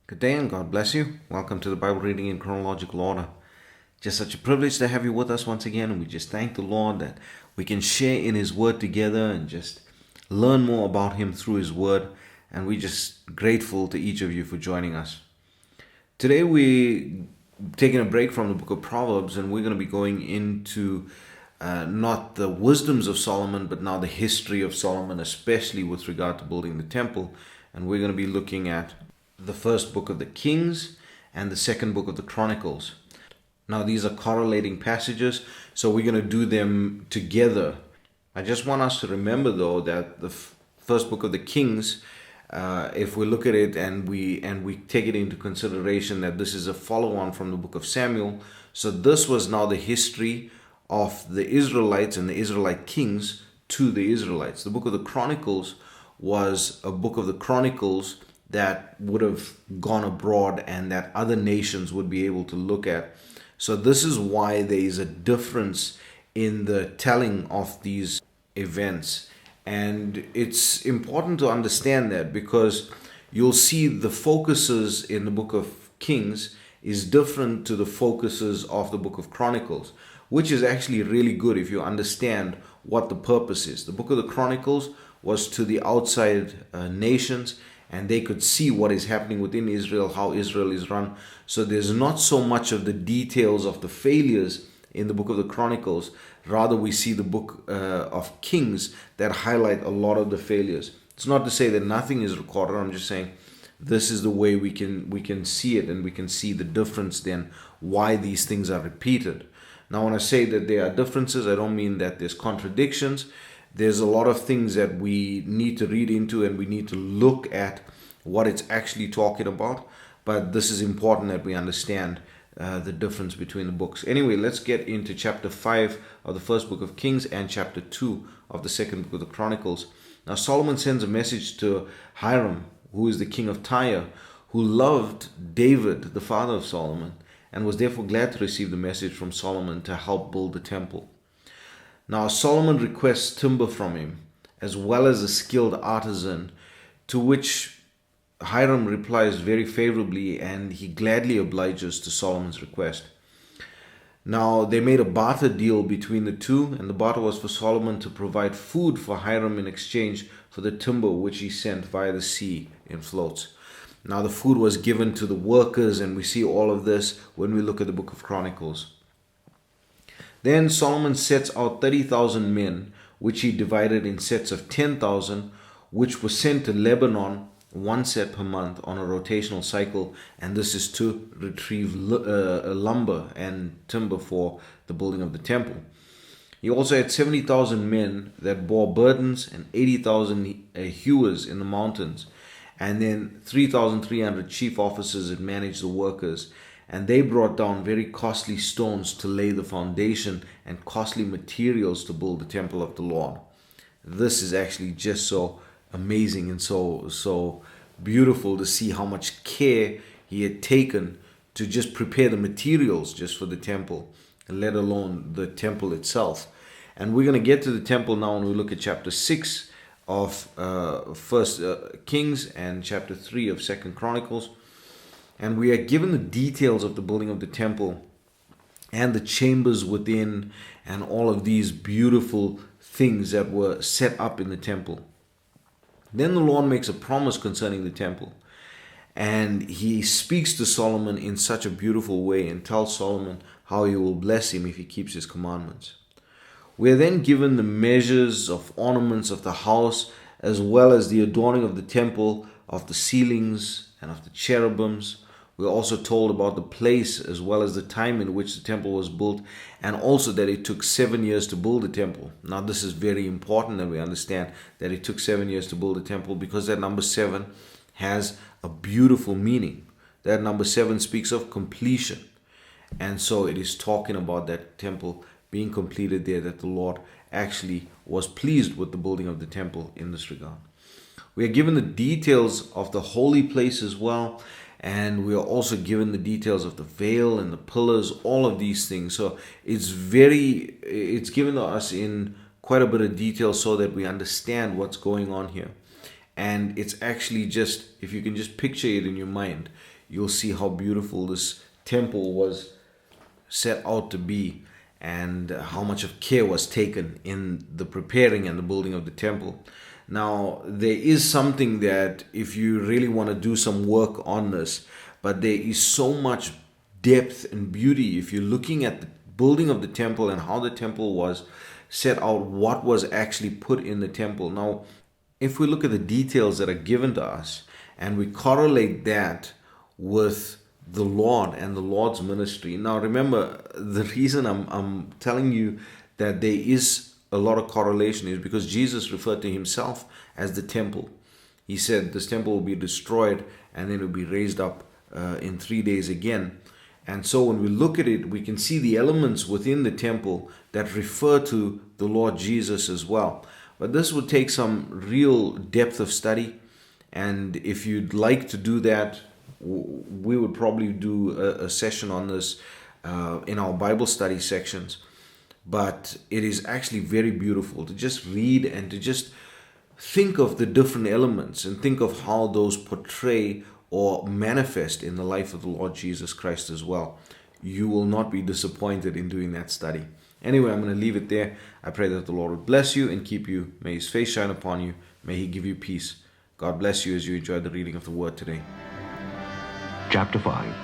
Good day and God bless you. Welcome to the Bible reading in chronological order. Just such a privilege to have you with us once again, and we just thank the Lord that we can share in His Word together and just learn more about Him through His Word. And we're just grateful to each of you for joining us. Today we're taking a break from the book of Proverbs, and we're going to be going into not the wisdoms of Solomon, but now the history of Solomon, especially with regard to building the temple. And we're going to be looking at the first book of the Kings and the second book of the Chronicles. Now, these are correlating passages, so we're going to do them together. I just want us to remember, though, that the first book of the Kings, if we look at it and we take it into consideration that this is a follow-on from the book of Samuel, so this was now the history of the Israelites and the Israelite kings to the Israelites. The book of the Chronicles was a book of the Chronicles that would have gone abroad and that other nations would be able to look at. So this is why there is a difference in the telling of these events. And it's important to understand that, because you'll see the focuses in the book of Kings is different to the focuses of the book of Chronicles, which is actually really good if you understand what the purpose is. The book of the Chronicles was to the outside nations, and they could see what is happening within Israel, how Israel is run. So there's not so much of the details of the failures in the book of the Chronicles. Rather, we see the book of Kings that highlight a lot of the failures. It's not to say that nothing is recorded. I'm just saying this is the way we can see it, and we can see the difference then, why these things are repeated. Now, when I say that there are differences, I don't mean that there's contradictions. There's a lot of things that we need to read into, and we need to look at what it's actually talking about. But this is important that we understand the difference between the books. Anyway, let's get into chapter 5 of the first book of Kings and chapter 2 of the second book of the Chronicles. Now, Solomon sends a message to Hiram, who is the king of Tyre, who loved David, the father of Solomon, and was therefore glad to receive the message from Solomon to help build the temple. Now, Solomon requests timber from him, as well as a skilled artisan, to which Hiram replies very favorably, and he gladly obliges to Solomon's request. Now, they made a barter deal between the two, and the barter was for Solomon to provide food for Hiram in exchange for the timber which he sent via the sea in floats. Now, the food was given to the workers, and we see all of this when we look at the book of Chronicles. Then Solomon sets out 30,000 men, which he divided in sets of 10,000, which were sent to Lebanon, one set per month on a rotational cycle, and this is to retrieve lumber and timber for the building of the temple. He also had 70,000 men that bore burdens and 80,000 hewers in the mountains, and then 3,300 chief officers that managed the workers. And they brought down very costly stones to lay the foundation and costly materials to build the temple of the Lord. This is actually just so amazing and so beautiful to see how much care he had taken to just prepare the materials just for the temple, let alone the temple itself. And we're going to get to the temple now when we look at chapter 6 of First Kings and chapter 3 of Second Chronicles. And we are given the details of the building of the temple and the chambers within and all of these beautiful things that were set up in the temple. Then the Lord makes a promise concerning the temple. And he speaks to Solomon in such a beautiful way and tells Solomon how he will bless him if he keeps his commandments. We are then given the measures of ornaments of the house, as well as the adorning of the temple, of the ceilings and of the cherubims. We're also told about the place as well as the time in which the temple was built, and also that it took 7 years to build the temple. Now, this is very important that we understand that it took 7 years to build the temple, because that number 7 has a beautiful meaning. That number 7 speaks of completion. And so it is talking about that temple being completed there, that the Lord actually was pleased with the building of the temple in this regard. We are given the details of the holy place as well. And we are also given the details of the veil and the pillars, all of these things. So it's given to us in quite a bit of detail so that we understand what's going on here. And it's actually just, if you can just picture it in your mind, you'll see how beautiful this temple was set out to be, and how much of care was taken in the preparing and the building of the temple. Now, there is something that if you really want to do some work on this, but there is so much depth and beauty if you're looking at the building of the temple and how the temple was set out, what was actually put in the temple. Now, if we look at the details that are given to us and we correlate that with the Lord and the Lord's ministry. Now, remember, the reason I'm telling you that there is a lot of correlation is because Jesus referred to himself as the temple. He said this temple will be destroyed and then it will be raised up in 3 days again. And so when we look at it, we can see the elements within the temple that refer to the Lord Jesus as well. But this would take some real depth of study. And if you'd like to do that, we would probably do a session on this in our Bible study sections. But it is actually very beautiful to just read and to just think of the different elements and think of how those portray or manifest in the life of the Lord Jesus Christ as well. You will not be disappointed in doing that study. Anyway, I'm going to leave it there. I pray that the Lord will bless you and keep you. May his face shine upon you. May he give you peace. God bless you as you enjoy the reading of the word today. Chapter 5.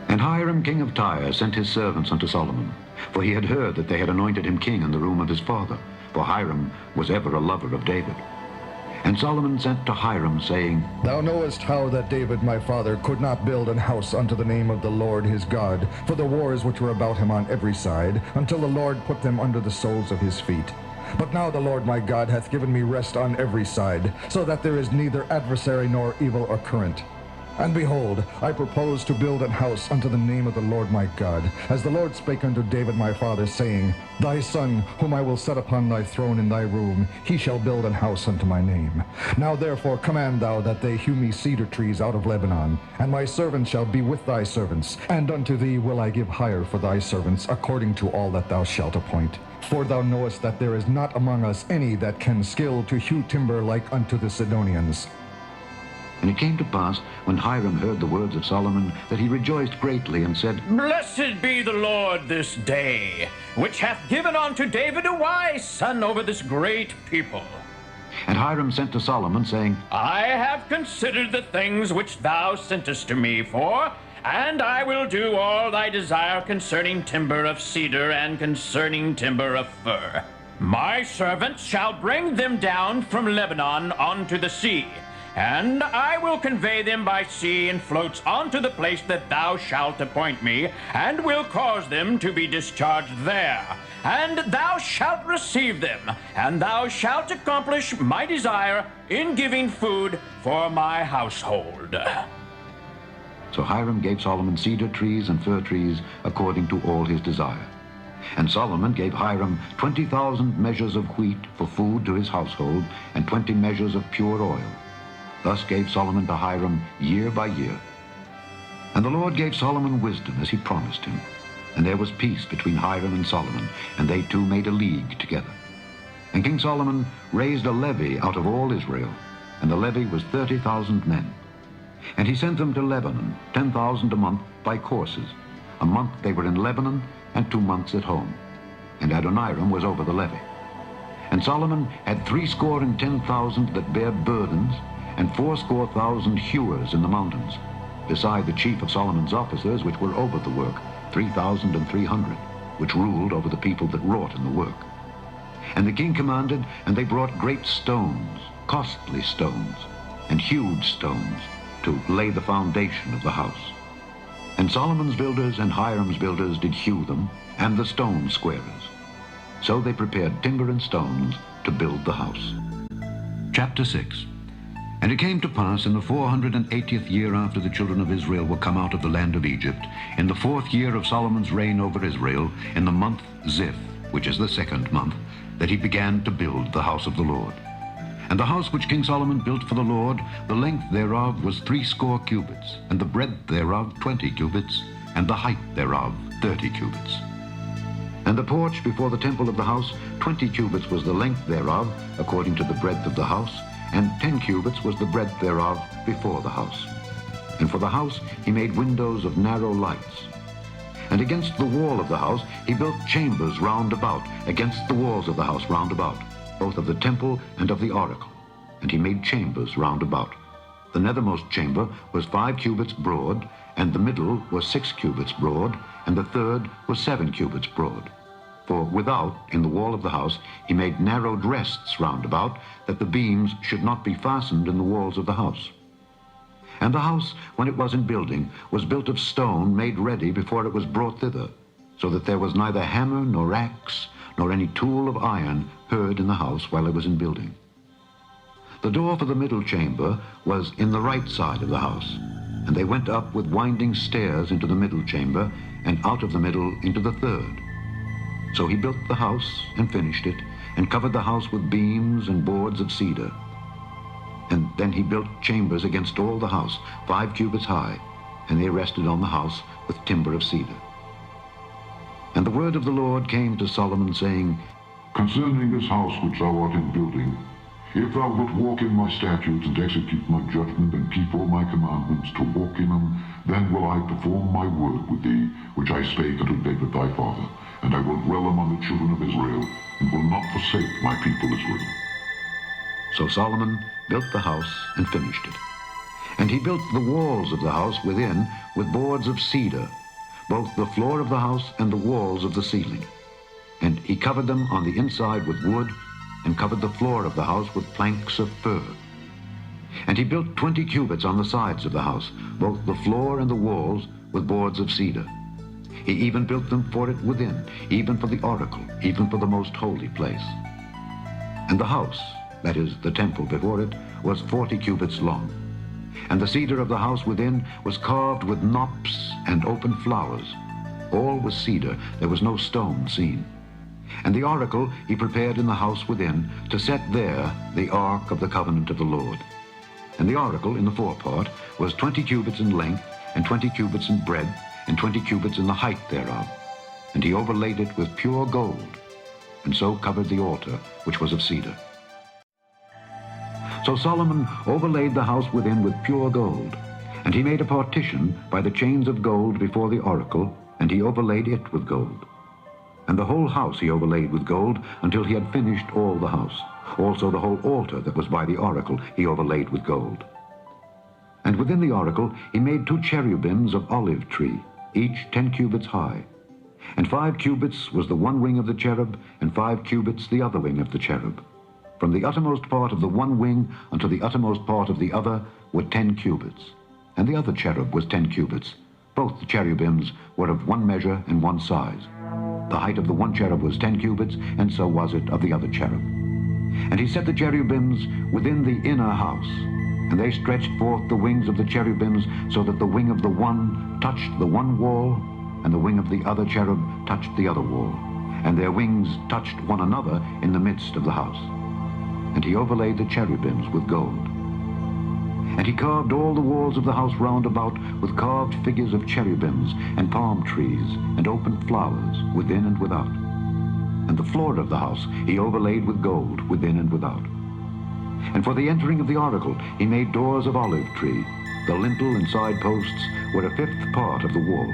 And Hiram king of Tyre sent his servants unto Solomon, for he had heard that they had anointed him king in the room of his father, for Hiram was ever a lover of David. And Solomon sent to Hiram, saying, Thou knowest how that David my father could not build an house unto the name of the Lord his God, for the wars which were about him on every side, until the Lord put them under the soles of his feet. But now the Lord my God hath given me rest on every side, so that there is neither adversary nor evil occurrent. And behold, I propose to build an house unto the name of the Lord my God, as the Lord spake unto David my father, saying, Thy son, whom I will set upon thy throne in thy room, he shall build an house unto my name. Now therefore command thou that they hew me cedar trees out of Lebanon, and my servants shall be with thy servants, and unto thee will I give hire for thy servants, according to all that thou shalt appoint. For thou knowest that there is not among us any that can skill to hew timber like unto the Sidonians. And it came to pass, when Hiram heard the words of Solomon, that he rejoiced greatly, and said, Blessed be the Lord this day, which hath given unto David a wise son over this great people. And Hiram sent to Solomon, saying, I have considered the things which thou sentest to me for, and I will do all thy desire concerning timber of cedar and concerning timber of fir. My servants shall bring them down from Lebanon unto the sea, and I will convey them by sea in floats unto the place that thou shalt appoint me, and will cause them to be discharged there. And thou shalt receive them, and thou shalt accomplish my desire in giving food for my household. So Hiram gave Solomon cedar trees and fir trees according to all his desire. And Solomon gave Hiram 20,000 measures of wheat for food to his household, and 20 measures of pure oil. Thus gave Solomon to Hiram year by year. And the Lord gave Solomon wisdom as he promised him. And there was peace between Hiram and Solomon, and they two made a league together. And King Solomon raised a levy out of all Israel, and the levy was 30,000 men. And he sent them to Lebanon, 10,000 a month by courses. A month they were in Lebanon, and 2 months at home. And Adoniram was over the levy. And Solomon had 70,000 that bare burdens, and 80,000 hewers in the mountains, beside the chief of Solomon's officers, which were over the work, 3,300, which ruled over the people that wrought in the work. And the king commanded, and they brought great stones, costly stones, and hewed stones, to lay the foundation of the house. And Solomon's builders and Hiram's builders did hew them, and the stone squarers. So they prepared timber and stones to build the house. Chapter 6. And it came to pass in the 480th year after the children of Israel were come out of the land of Egypt, in the 4th year of Solomon's reign over Israel, in the month Ziph, which is the 2nd month, that he began to build the house of the Lord. And the house which King Solomon built for the Lord, the length thereof was 60 cubits, and the breadth thereof 20 cubits, and the height thereof 30 cubits. And the porch before the temple of the house, 20 cubits was the length thereof, according to the breadth of the house, and 10 cubits was the breadth thereof before the house. And for the house he made windows of narrow lights. And against the wall of the house he built chambers round about, against the walls of the house round about, both of the temple and of the oracle. And he made chambers round about. The nethermost chamber was 5 cubits broad, and the middle was 6 cubits broad, and the third was 7 cubits broad. For without, in the wall of the house, he made narrowed rests round about, that the beams should not be fastened in the walls of the house. And the house, when it was in building, was built of stone made ready before it was brought thither, so that there was neither hammer nor axe, nor any tool of iron heard in the house while it was in building. The door for the middle chamber was in the right side of the house, and they went up with winding stairs into the middle chamber, and out of the middle into the third. So he built the house and finished it, and covered the house with beams and boards of cedar. And then he built chambers against all the house, 5 cubits high, and they rested on the house with timber of cedar. And the word of the Lord came to Solomon, saying, Concerning this house which thou art in building, if thou wilt walk in my statutes and execute my judgment and keep all my commandments to walk in them, then will I perform my word with thee, which I spake unto David thy father, and I will dwell among the children of Israel, and will not forsake my people Israel. So Solomon built the house and finished it. And he built the walls of the house within with boards of cedar, both the floor of the house and the walls of the ceiling. And he covered them on the inside with wood, and covered the floor of the house with planks of fir. And he built 20 cubits on the sides of the house, both the floor and the walls with boards of cedar. He even built them for it within, even for the oracle, even for the most holy place. And the house, that is, the temple before it, was 40 cubits long. And the cedar of the house within was carved with knops and open flowers. All was cedar, there was no stone seen. And the oracle he prepared in the house within, to set there the ark of the covenant of the Lord. And the oracle in the forepart was 20 cubits in length, and 20 cubits in breadth, and 20 cubits in the height thereof. And he overlaid it with pure gold, and so covered the altar, which was of cedar. So Solomon overlaid the house within with pure gold, and he made a partition by the chains of gold before the oracle, and he overlaid it with gold. And the whole house he overlaid with gold until he had finished all the house. Also the whole altar that was by the oracle he overlaid with gold. And within the oracle he made 2 cherubims of olive tree, each 10 cubits high. And 5 cubits was the one wing of the cherub, and 5 cubits the other wing of the cherub. From the uttermost part of the one wing unto the uttermost part of the other were 10 cubits. And the other cherub was 10 cubits. Both the cherubims were of one measure and one size. The height of the one cherub was 10 cubits, and so was it of the other cherub. And he set the cherubims within the inner house, and they stretched forth the wings of the cherubims, so that the wing of the one touched the one wall, and the wing of the other cherub touched the other wall, and their wings touched one another in the midst of the house. And he overlaid the cherubims with gold. And he carved all the walls of the house round about with carved figures of cherubims and palm trees and open flowers within and without. And the floor of the house he overlaid with gold within and without. And for the entering of the oracle he made doors of olive tree. The lintel and side posts were a 5th part of the wall.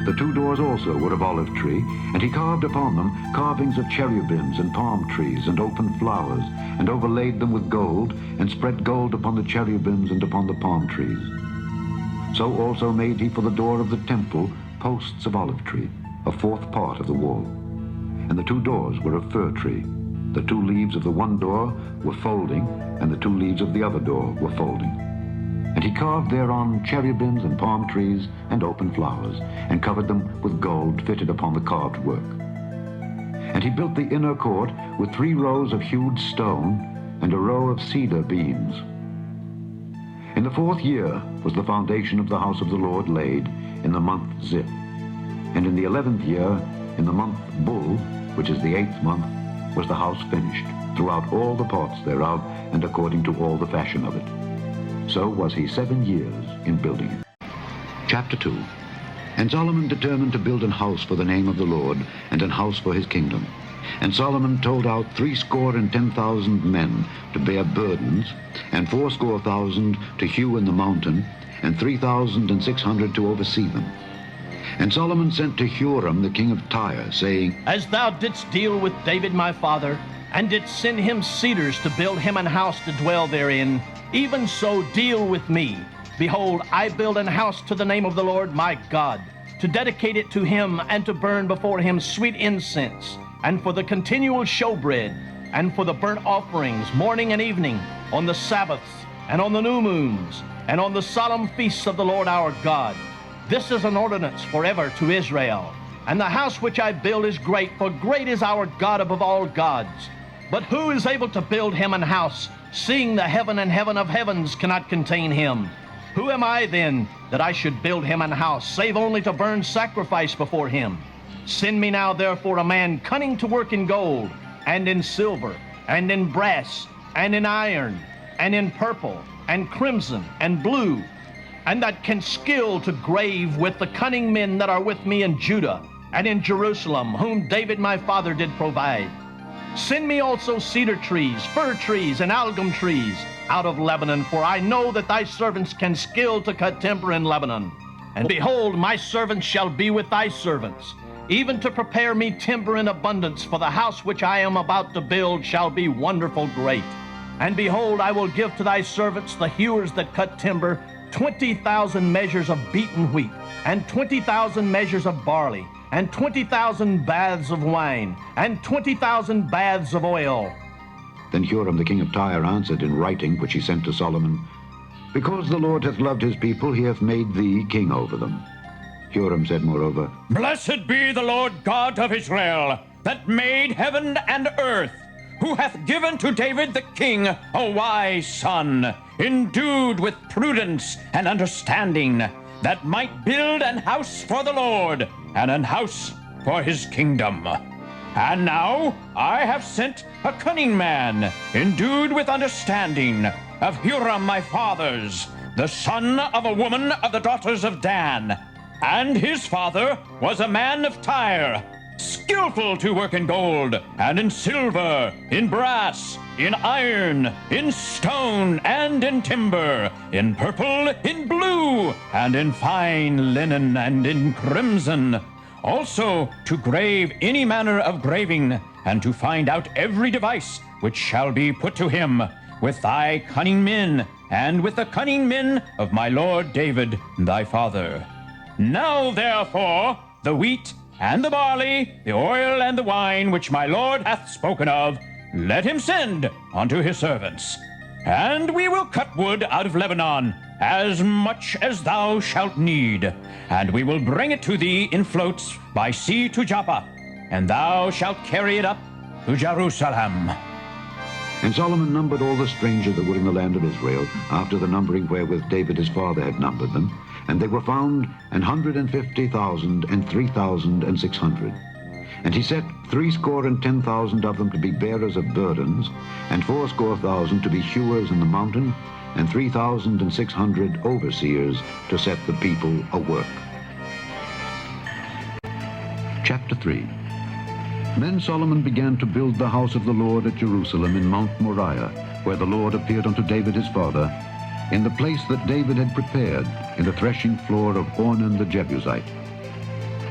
The 2 doors also were of olive tree, and he carved upon them carvings of cherubims and palm trees and open flowers, and overlaid them with gold, and spread gold upon the cherubims and upon the palm trees. So also made he for the door of the temple posts of olive tree, a 4th part of the wall. And the 2 doors were of fir tree. The 2 leaves of the one door were folding, and the 2 leaves of the other door were folding. And he carved thereon cherubims and palm trees and open flowers, and covered them with gold fitted upon the carved work. And he built the inner court with 3 rows of hewed stone, and a row of cedar beams. In the 4th year was the foundation of the house of the Lord laid, in the month Zip. And in the 11th year, in the month Bul, which is the 8th month, was the house finished, throughout all the parts thereof, and according to all the fashion of it. So was he 7 years in building it. Chapter 2. And Solomon determined to build an house for the name of the Lord, and an house for his kingdom. And Solomon told out 70,000 men to bear burdens, and 80,000 to hew in the mountain, and 3,600 to oversee them. And Solomon sent to Huram the king of Tyre, saying, As thou didst deal with David my father, and didst send him cedars to build him an house to dwell therein, even so deal with me. Behold, I build an house to the name of the Lord my God, to dedicate it to him, and to burn before him sweet incense, and for the continual showbread, and for the burnt offerings morning and evening, on the Sabbaths, and on the new moons, and on the solemn feasts of the Lord our God. This is an ordinance forever to Israel. And the house which I build is great, for great is our God above all gods. But who is able to build him an house, seeing the heaven and heaven of heavens cannot contain him? Who am I then, that I should build him an house, save only to burn sacrifice before him? Send me now therefore a man cunning to work in gold, and in silver, and in brass, and in iron, and in purple, and crimson, and blue, and that can skill to grave with the cunning men that are with me in Judah and in Jerusalem, whom David my father did provide. Send me also cedar trees, fir trees, and algum trees out of Lebanon, for I know that thy servants can skill to cut timber in Lebanon. And behold, my servants shall be with thy servants, even to prepare me timber in abundance, for the house which I am about to build shall be wonderful great. And behold, I will give to thy servants, the hewers that cut timber, 20,000 measures of beaten wheat, and 20,000 measures of barley, and 20,000 baths of wine, and 20,000 baths of oil. Then Huram the king of Tyre answered in writing, which he sent to Solomon, Because the Lord hath loved his people, he hath made thee king over them. Huram said moreover, Blessed be the Lord God of Israel, that made heaven and earth, who hath given to David the king a wise son, endued with prudence and understanding, that might build an house for the Lord, and an house for his kingdom. And now I have sent a cunning man, endued with understanding, of Huram my father's, the son of a woman of the daughters of Dan. And his father was a man of Tyre, skillful to work in gold, and in silver, in brass, in iron, in stone, and in timber, in purple, in blue, and in fine linen, and in crimson. Also to grave any manner of graving, and to find out every device which shall be put to him, with thy cunning men, and with the cunning men of my lord David thy father. Now therefore the wheat and the barley, the oil and the wine, which my lord hath spoken of, let him send unto his servants. And we will cut wood out of Lebanon, as much as thou shalt need, and we will bring it to thee in floats by sea to Joppa, and thou shalt carry it up to Jerusalem. And Solomon numbered all the strangers that were in the land of Israel, after the numbering wherewith David his father had numbered them, and they were found 150,000 and 3,600. And he set 70,010 of them to be bearers of burdens, and 80,000 to be hewers in the mountain, and 3,600 overseers to set the people a work. Chapter 3. Then Solomon began to build the house of the Lord at Jerusalem in Mount Moriah, where the Lord appeared unto David his father, in the place that David had prepared, in the threshing floor of Ornan the Jebusite.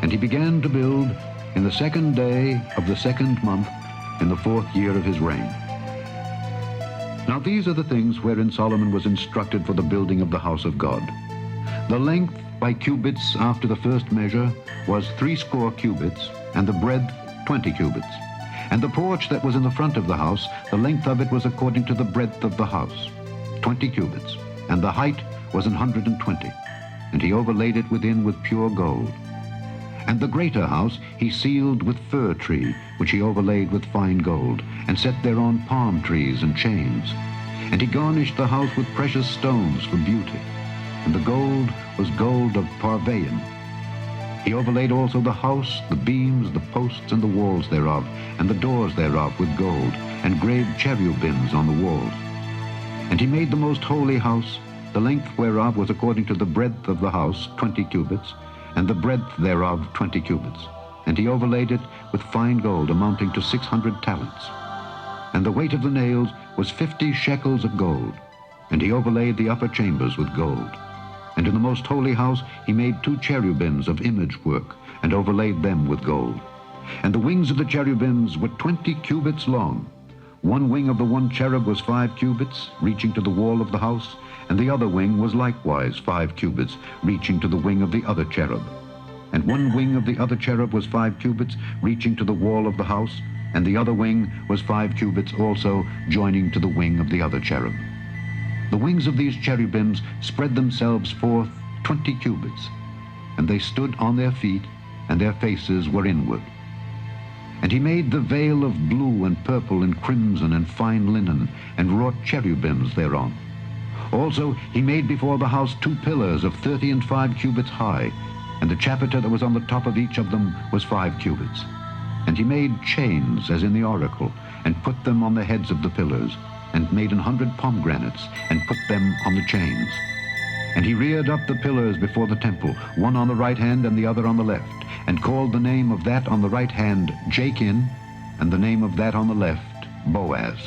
And he began to build in the 2nd day of the 2nd month, in the 4th year of his reign. Now these are the things wherein Solomon was instructed for the building of the house of God. The length by cubits after the first measure was 80 cubits, and the breadth 20 cubits. And the porch that was in the front of the house, the length of it was according to the breadth of the house, 20 cubits, and the height was 120. And he overlaid it within with pure gold. And the greater house he sealed with fir tree, which he overlaid with fine gold, and set thereon palm trees and chains. And he garnished the house with precious stones for beauty. And the gold was gold of Parvaim. He overlaid also the house, the beams, the posts, and the walls thereof, and the doors thereof with gold, and graved cherubims on the walls. And he made the most holy house, the length whereof was according to the breadth of the house, 20 cubits, and the breadth thereof 20 cubits. And he overlaid it with fine gold, amounting to 600 talents. And the weight of the nails was 50 shekels of gold. And he overlaid the upper chambers with gold. And in the most holy house he made 2 cherubims of image work, and overlaid them with gold. And the wings of the cherubims were 20 cubits long. One wing of the one cherub was 5 cubits, reaching to the wall of the house, and the other wing was likewise 5 cubits, reaching to the wing of the other cherub. And one wing of the other cherub was 5 cubits, reaching to the wall of the house, and the other wing was 5 cubits also, joining to the wing of the other cherub. The wings of these cherubims spread themselves forth 20 cubits, and they stood on their feet, and their faces were inward. And he made the veil of blue and purple and crimson and fine linen, and wrought cherubims thereon. Also he made before the house 2 pillars of 30 and 5 cubits high, and the chapiter that was on the top of each of them was 5 cubits. And he made chains as in the oracle, and put them on the heads of the pillars, and made 100 pomegranates, and put them on the chains. And he reared up the pillars before the temple, one on the right hand and the other on the left, and called the name of that on the right hand Jachin, and the name of that on the left Boaz.